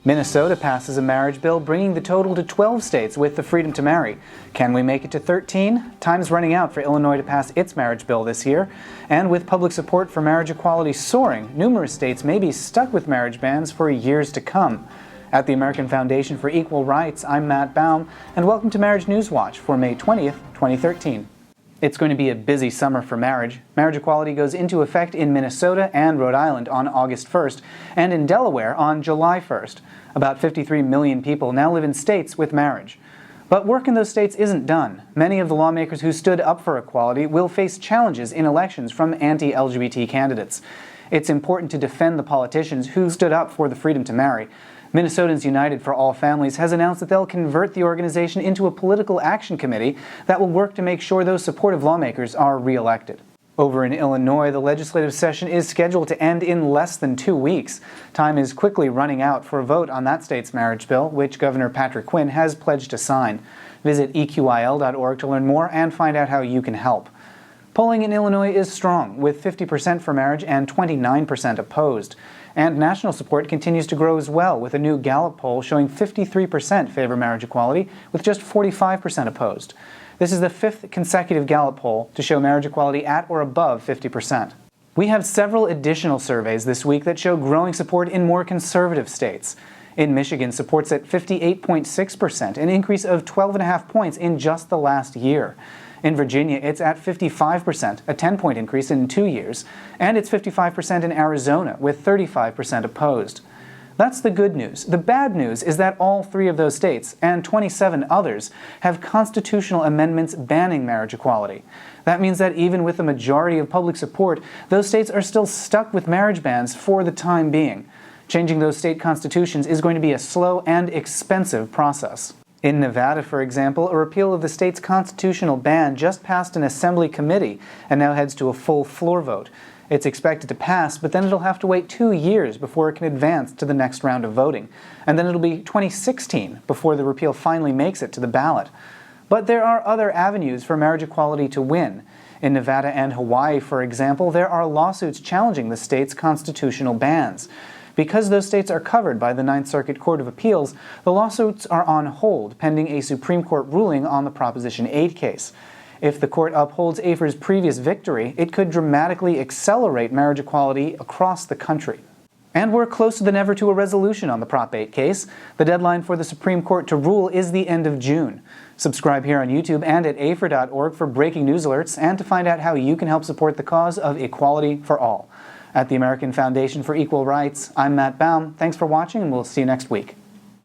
Minnesota passes a marriage bill, bringing the total to 12 states with the freedom to marry. Can we make it to 13? Time's running out for Illinois to pass its marriage bill this year. And with public support for marriage equality soaring, numerous states may be stuck with marriage bans for years to come. At the American Foundation for Equal Rights, I'm Matt Baum, and welcome to Marriage News Watch for May 20th, 2013. It's going to be a busy summer for marriage. Marriage equality goes into effect in Minnesota and Rhode Island on August 1st, and in Delaware on July 1st. About 53 million people now live in states with marriage. But work in those states isn't done. Many of the lawmakers who stood up for equality will face challenges in elections from anti-LGBT candidates. It's important to defend the politicians who stood up for the freedom to marry. Minnesotans United for All Families has announced that they'll convert the organization into a political action committee that will work to make sure those supportive lawmakers are re-elected. Over in Illinois, the legislative session is scheduled to end in less than 2 weeks. Time is quickly running out for a vote on that state's marriage bill, which Governor Patrick Quinn has pledged to sign. Visit eqil.org to learn more and find out how you can help. Polling in Illinois is strong, with 50% for marriage and 29% opposed. And national support continues to grow as well, with a new Gallup poll showing 53% favor marriage equality, with just 45% opposed. This is the 5th consecutive Gallup poll to show marriage equality at or above 50%. We have several additional surveys this week that show growing support in more conservative states. In Michigan, support's at 58.6%, an increase of 12.5 points in just the last year. In Virginia, it's at 55%, a 10-point increase in 2 years, and it's 55% in Arizona, with 35% opposed. That's the good news. The bad news is that all 3 of those states, and 27 others, have constitutional amendments banning marriage equality. That means that even with a majority of public support, those states are still stuck with marriage bans for the time being. Changing those state constitutions is going to be a slow and expensive process. In Nevada, for example, a repeal of the state's constitutional ban just passed an assembly committee and now heads to a full floor vote. It's expected to pass, but then it'll have to wait 2 years before it can advance to the next round of voting. And then it'll be 2016 before the repeal finally makes it to the ballot. But there are other avenues for marriage equality to win. In Nevada and Hawaii, for example, there are lawsuits challenging the state's constitutional bans. Because those states are covered by the Ninth Circuit Court of Appeals, the lawsuits are on hold pending a Supreme Court ruling on the Proposition 8 case. If the court upholds AFER's previous victory, it could dramatically accelerate marriage equality across the country. And we're closer than ever to a resolution on the Prop 8 case. The deadline for the Supreme Court to rule is the end of June. Subscribe here on YouTube and at afer.org for breaking news alerts and to find out how you can help support the cause of equality for all. At the American Foundation for Equal Rights, I'm Matt Baum. Thanks for watching, and we'll see you next week.